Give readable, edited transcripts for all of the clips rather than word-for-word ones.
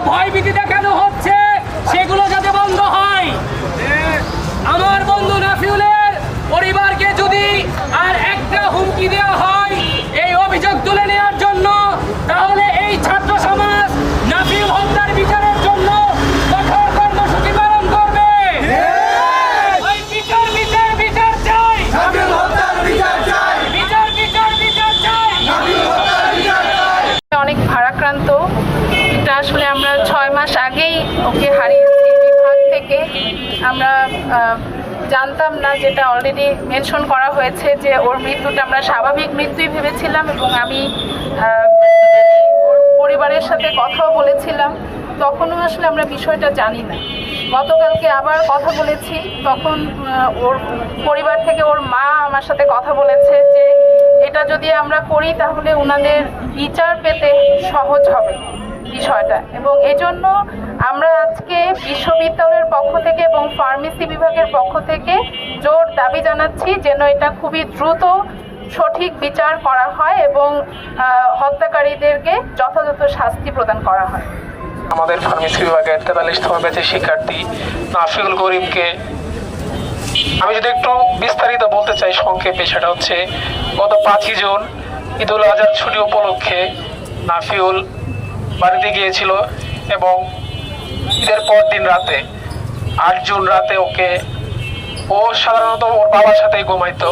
ভয়ভীতি দেখানো হচ্ছে সেগুলো যাতে বন্ধ হয়। আমার বন্ধু নাফিউলের পরিবারকে যদি আর একটা হুমকি দেওয়া হয় এই অভিযোগ তুলে নেওয়ার জন্য, তাহলে এই ছাত্র সমাজ নাফিউল হত্যার বিচারের জন্য কঠোর কর্মসূচি পালন করবে। বিচার বিচার বিচার চাই, নাফিউল হত্যার বিচার চাই, বিচার বিচার বিচার চাই, নাফিউল হত্যার বিচার চাই। অনেক ভারাক্রান্ত, এটা আসলে আমরা 6 মাস আগেই ওকে হারিয়েছি বিভাগ থেকে। আমরা জানতাম না, যেটা অলরেডি মেনশন করা হয়েছে, যে ওর মৃত্যুটা আমরা স্বাভাবিক মৃত্যুই ভেবেছিলাম এবং আমি ওর পরিবারের সাথে কথাও বলেছিলাম। তখনও আসলে আমরা বিষয়টা জানি না। গতকালকে আবার কথা বলেছি, তখন ওর পরিবার থেকে ওর মা আমার সাথে কথা বলেছে যে এটা যদি আমরা করি তাহলে ওনাদের বিচার পেতে সহজ হবে বিষয়টা। এবং এজন্য আমরা আজকে বিশ্ববিদ্যালয়ের পক্ষ থেকে এবং ফার্মেসি বিভাগের পক্ষ থেকে জোর দাবি জানাচ্ছি যেন এটা খুবই দ্রুত সঠিক বিচার করা হয় এবং হত্যাকারীদেরকে যথাযথ শাস্তি প্রদান করা হয়। আমাদের ফার্মেসি বিভাগের 43তম ব্যাচের শিক্ষার্থী নাফিউল করিমকে আমি যদি একটু বিস্তারিত বলতে চাই সংক্ষেপে, সেটা হচ্ছে গত 5ই জুন ঈদুল আজহার ছুটি উপলক্ষে নাফিউল বাড়িতে গিয়েছিল এবং ঈদের পর দিন রাতে 8 জুন রাতে ও সাধারণত ওর বাবার সাথেই ঘুমাইতো।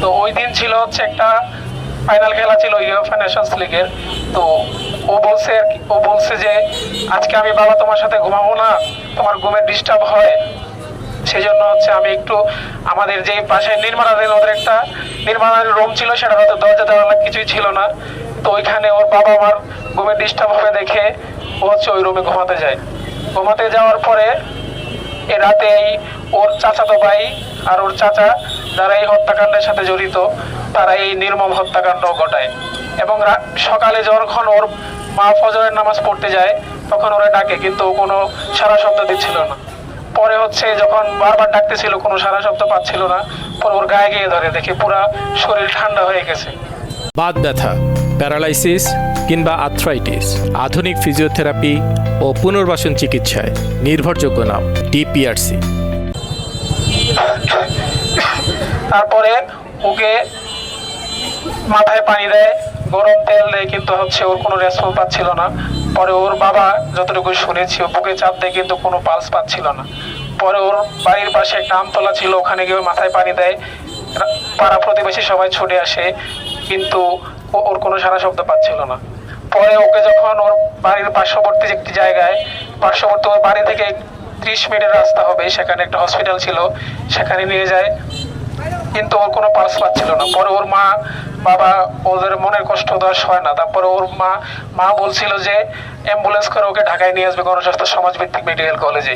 তো ওই দিন ছিল হচ্ছে একটা ফাইনাল খেলা ছিল ইউএফএ নেশনস লিগের। তো ও বলছে যে আজকে আমি বাবা তোমার সাথে ঘুমাবো না, তোমার ঘুমের ডিস্টার্ব হয়, সেই জন্য হচ্ছে আমি একটু আমাদের যে পাশে নির্মাণাধীন ওদের একটা নির্মাণাধীন রুম ছিল, সেটা হয়তো দরজা দেওয়া কিছুই ছিল না। তো ওইখানে ওর বাবা আমার ঘুমের ডিস্টার্ব হবে দেখে ও হচ্ছে ওই রুমে ঘুমাতে যায়। ঘুমাতে যাওয়ার পরে এ রাতেই ওর চাচাতো ভাই আর ওর চাচা, যারা এই হত্যাকাণ্ডের সাথে জড়িত, তারা এই নির্মম হত্যাকাণ্ড ঘটায়। এবং সকালে যখন ওর মা ফজরের নামাজ পড়তে যায় তখন ওরা ডাকে, কিন্তু কোনো সারা শব্দ দিচ্ছিল না। পরে হচ্ছে যখন বারবার ডাকতেছিল কোনো সারা শব্দ পাচ্ছিল না, পরে ওর গায়ে গিয়ে ধরে, দেখে পুরা শরীর ঠান্ডা হয়ে গেছে। বাত ব্যথা, প্যারালাইসিস কিংবা আর্থ্রাইটিস, আধুনিক ফিজিওথেরাপি ও পুনর্বাসন চিকিৎসায় নির্ভরযোগ্য নাম ডিপিআরসি। তারপরে ওকে মাথায় পানি দেয়, গরম তেল দেয়, কিন্তু হচ্ছে ওর কোনো রেসপন্স পাচ্ছিল না। পরে ওর বাবা যতটুকু শুনেছি ও বুকে চাপ দেয়, কিন্তু কোনো পালস পাচ্ছিল না। পরে ওর বাড়ির পাশে একটা আমতলা ছিল, ওখানে গিয়ে মাথায় পানি দেয়, পাড়া প্রতিবেশী সবাই ছুটে আসে, কিন্তু ওর কোনো সারা শব্দ পাচ্ছিল না। পরে ওকে যখন ওর বাড়ির পার্শ্ববর্তী একটি জায়গায়, ওর বাড়ি থেকে 30 মিনিটের রাস্তা হবে, সেখানে একটা হসপিটাল ছিল, সেখানে নিয়ে যায়, কিন্তু ওর কোনো পালস পাচ্ছিল না। পরে ওর মা বাবা ওদের মনের কষ্ট দেওয়া হয় না। তারপরে ওর মা বলছিল যে অ্যাম্বুলেন্স করে ওকে ঢাকায় নিয়ে আসবে গণস্বাস্থ্য সমাজভিত্তিক মেডিকেল কলেজে।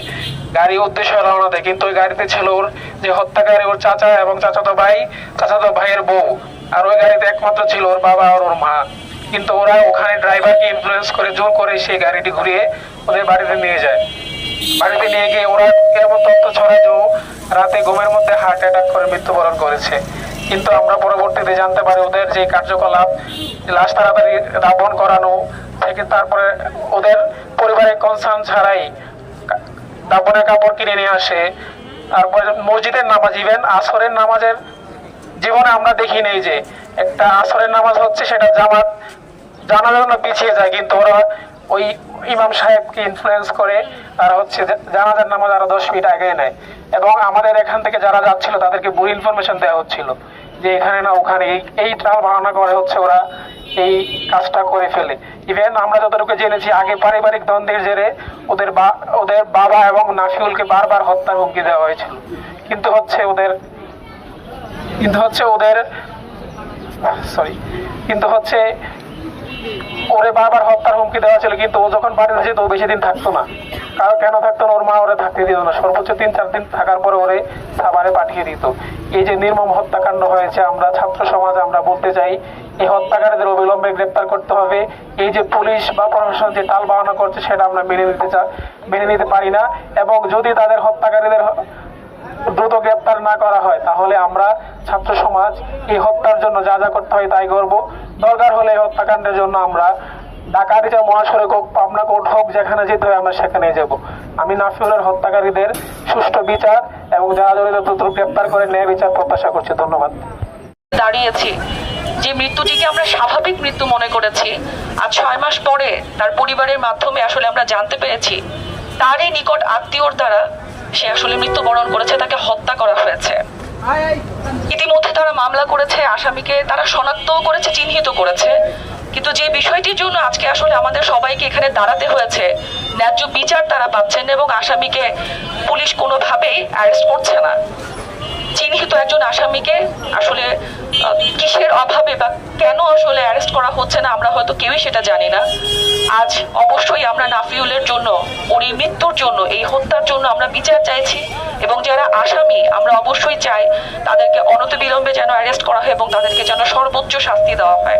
গাড়ি উদ্দেশ্যে রওনা দেয়, কিন্তু ওই গাড়িতে ছিল ওর যে হত্যাকারী ওর চাচা এবং চাচাতো ভাইয়ের বউ, আর ওই গাড়িতে একমাত্র ছিল ওর বাবা আর ওর মা। কিন্তু ওরা ওখানে ড্রাইভারকে ইনফ্লুয়েন্স করে জোর করে সেই গাড়িটি ঘুরিয়ে ওদের বাড়িতে নিয়ে যায়। বাড়িতে নিয়ে গিয়ে ওরা এমন তথ্য ছড়ায় যে রাতে ঘুমের মধ্যে হার্ট অ্যাটাক করে মৃত্যুবরণ করেছে। কিন্তু আমরা পরবর্তীতে জানতে পারি ওদের যে কার্যকলাপ, লাশ তাড়াতাড়ি দাফন করানো থেকে তারপরে ওদের পরিবারের কনসার্ন ছাড়াই দাপনের কাপড় কিনে নিয়ে আসে, তারপরে মসজিদের নামাজ, ইভেন আসরের নামাজের জীবনে আমরা দেখি নেই যে একটা আসরের নামাজ হচ্ছে সেটা জানার জন্য পিছিয়ে যায়, কিন্তু ওরা ওই ইমাম সাহেবকে ইনফ্লুয়েন্স করে আর হচ্ছে জানাজার নামাজ আরো 10 মিনিট আগে নেয়। এবং আমাদের এখান থেকে যারা যাচ্ছিল তাদেরকে ভুল ইনফরমেশন দেওয়া হচ্ছিল যে এখানে না ওখানে, এই ট্রাল বাহানা করে হচ্ছে ওরা এই কাজটা করে ফেলে। ইভেন আমরা যতটুকু জেনেছি আগে পারিবারিক দ্বন্দ্বের জেরে ওদের বাবা এবং নাফিউলকে বারবার হত্যার হুমকি দেওয়া হয়েছিল, কিন্তু হচ্ছে ওরে বারবার হত্যার হুমকি দেওয়া ছিল, কিন্তু ও যখন বাড়িতে যেত ও বেশি দিন থাকতো না। কেন থাকতো না? ওর মা ওরে থাকতে দিত না, সর্বোচ্চ 3-4 দিন থাকার পরে ওরে সাভারে পাঠিয়ে দিত। এই যে নির্মম হত্যাকাণ্ড হয়েছে, আমরা ছাত্র সমাজ আমরা বলতে চাই এই হত্যাকারীদের অবিলম্বে গ্রেপ্তার করতে হবে। এই যে পুলিশ বা প্রশাসন যে টাল বাহানা করছে সেটা আমরা মেনে নিতে পারি না। এবং যদি তাদের হত্যাকারীদের দ্রুত গ্রেপ্তার না করা হয় তাহলে আমরা ছাত্র সমাজ এই হত্যার জন্য যা যা করতে হয় তাই করব। দরকার হলে এই হত্যাকাণ্ডের জন্য আমরা ঢাকা আরিচা মহাসড়ক হোক, পাবনা কোর্ট হোক, যেখানে যেতে হয় আমরা সেখানে যাব। আমি নাফিউলের হত্যাকারীদের সুষ্ঠু বিচার এবং যারা জড়িত দ্রুত গ্রেপ্তার করে ন্যায় বিচার প্রত্যাশা করছি। ধন্যবাদ। দাঁড়িয়েছি যে মৃত্যুটিকে আমরা স্বাভাবিক মৃত্যু মনে করেছি, আজ 6 মাস পরে তার পরিবারের মাধ্যমে আসলে আমরা জানতে পেরেছি তারই নিকট আত্মীয়র দ্বারা সে আসলে মৃত্যুবরণ করেছে, তাকে হত্যা করা হয়েছে। ইতিমধ্যে তারা মামলা করেছে, আসামিকে তারা শনাক্তও করেছে, চিহ্নিত করেছে। কিন্তু যে বিষয়টির জন্য আজকে আসলে আমাদের সবাইকে এখানে দাঁড়াতে হয়েছে, ন্যায্য বিচার তারা পাচ্ছেন এবং আসামিকে পুলিশ কোনোভাবেই অ্যারেস্ট করছে না। চিহ্নিত একজন আসামিকে আসলে কিসের অভাবে বা কেন আসলে অ্যারেস্ট করা হচ্ছে না আমরা হয়তো কেউই সেটা জানি না। আজ অবশ্যই আমরা নাফিউলের জন্য, ওর এই মৃত্যুর জন্য, এই হত্যার জন্য আমরা বিচার চাইছি এবং যারা আসামি আমরা অবশ্যই চাই তাদেরকে অনতিবিলম্বে যেন অ্যারেস্ট করা হয় এবং তাদেরকে যেন সর্বোচ্চ শাস্তি দেওয়া হয়।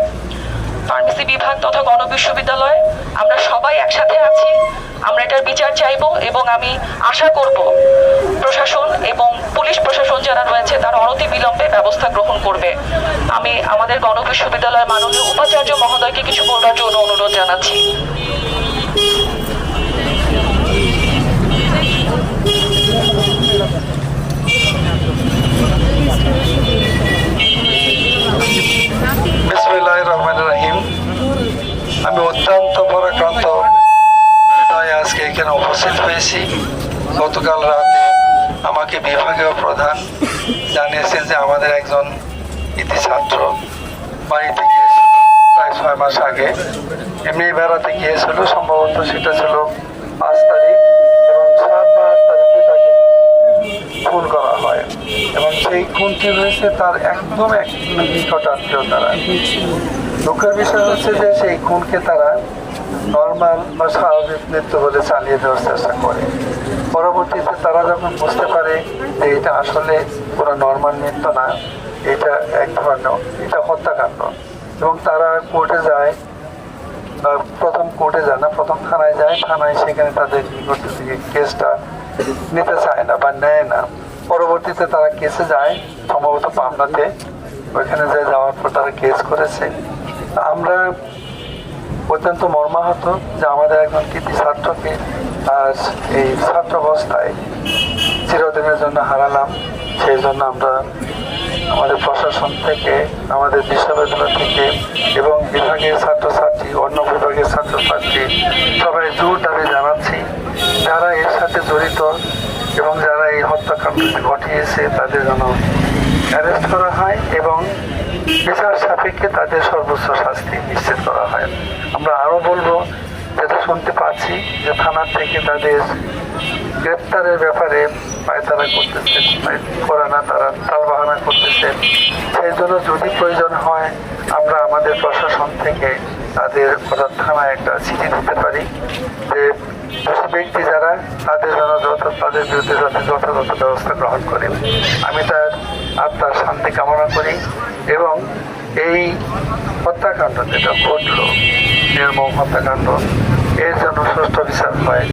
ফার্মেসি বিভাগ তথা গণবিশ্ববিদ্যালয় আমরা সবাই একসাথে আছি, আমরা এটার বিচার চাইব এবং আমি আশা করব প্রশাসন এবং পুলিশ প্রশাসন যারা রয়েছে তারা অনতিবিলম্বে ব্যবস্থা গ্রহণ করবে। আমি আমাদের গণবিশ্ববিদ্যালয়ের মাননীয় উপাচার্য মহোদয়কে কিছু বলবার জন্য অনুরোধ জানাচ্ছি। বিসমিল্লাহির রহমানির রহিম। আমি অত্যন্ত পরাক্রান্ত আজকে এখানে উপস্থিত হয়েছি। গতকাল রাতে আমাকে বিভাগীয় প্রধান জানিয়েছেন যে আমাদের একজন ইতি ছাত্র বাড়িতে গিয়েছিল প্রায় 6 মাস আগে, এমনি বেড়াতে গিয়েছিল, সম্ভবত সেটা ছিল 5 তারিখ এবং 7 বা 8 তারিখে তাকে খুন করা হয় এবং সেই খুনটি হয়েছে তার একদম নিকট আত্মীয় তারা। দুঃখের বিষয় হচ্ছে যে সেই খুনকে তারা নর্মাল বা স্বাভাবিক মৃত্যু বলে চালিয়ে দেওয়ার চেষ্টা করে। পরবর্তীতে তারা যখন বুঝতে পারে যে এটা আসলে কোনো নর্মাল মৃত্যু না, এটা এক ধরনের এটা হত্যাকাণ্ড, এবং তারা কোর্টে যায়, প্রথম থানায় যায়, থানায় সেখানে তাদের নিকট থেকে কেসটা নিতে চায় না বা নেয় না। পরবর্তীতে তারা কেসে যায়, সম্ভবত পাবনাতে, ওইখানে যাওয়ার পর তারা কেস করেছে। আমরা অত্যন্ত মর্মাহত যে আমাদের একজন কৃতি ছাত্রকে আজ এই ছাত্রাবস্থায় চিরদিনের জন্য হারালাম। সেই জন্য আমরা আমাদের প্রশাসন থেকে, আমাদের বিশ্ববিদ্যালয় থেকে এবং বিভাগের ছাত্রছাত্রী, অন্য বিভাগের ছাত্রছাত্রী সবাই জোর দাবি জানাচ্ছি যারা এর সাথে জড়িত এবং যারা এই হত্যাকাণ্ডটি ঘটিয়েছে তাদের যেন অ্যারেস্ট করা হয় এবং বিচার সাপেক্ষে তাদের সর্বোচ্চ শাস্তি নিশ্চিত করা হয়। আমরা আরও বলবো, যেটা শুনতে পাচ্ছি যে থানার থেকে তাদের গ্রেপ্তারের ব্যাপারে পায়তারা করতেছে, করে না, তারা তালবাহানা করতেছে। সেই জন্য যদি প্রয়োজন হয় আমরা আমাদের প্রশাসন থেকে তাদের থানায় একটা চিঠি দিতে পারি যে দোষী ব্যক্তি যারা তাদের বিরুদ্ধে যাতে যথাযথ ব্যবস্থা গ্রহণ করে। আমি তার আত্মার শান্তি কামনা করি এবং এই হত্যাকাণ্ড যেটা ঘটল, নির্মম হত্যাকাণ্ড, এর জন্য সুষ্ঠু বিচার হয়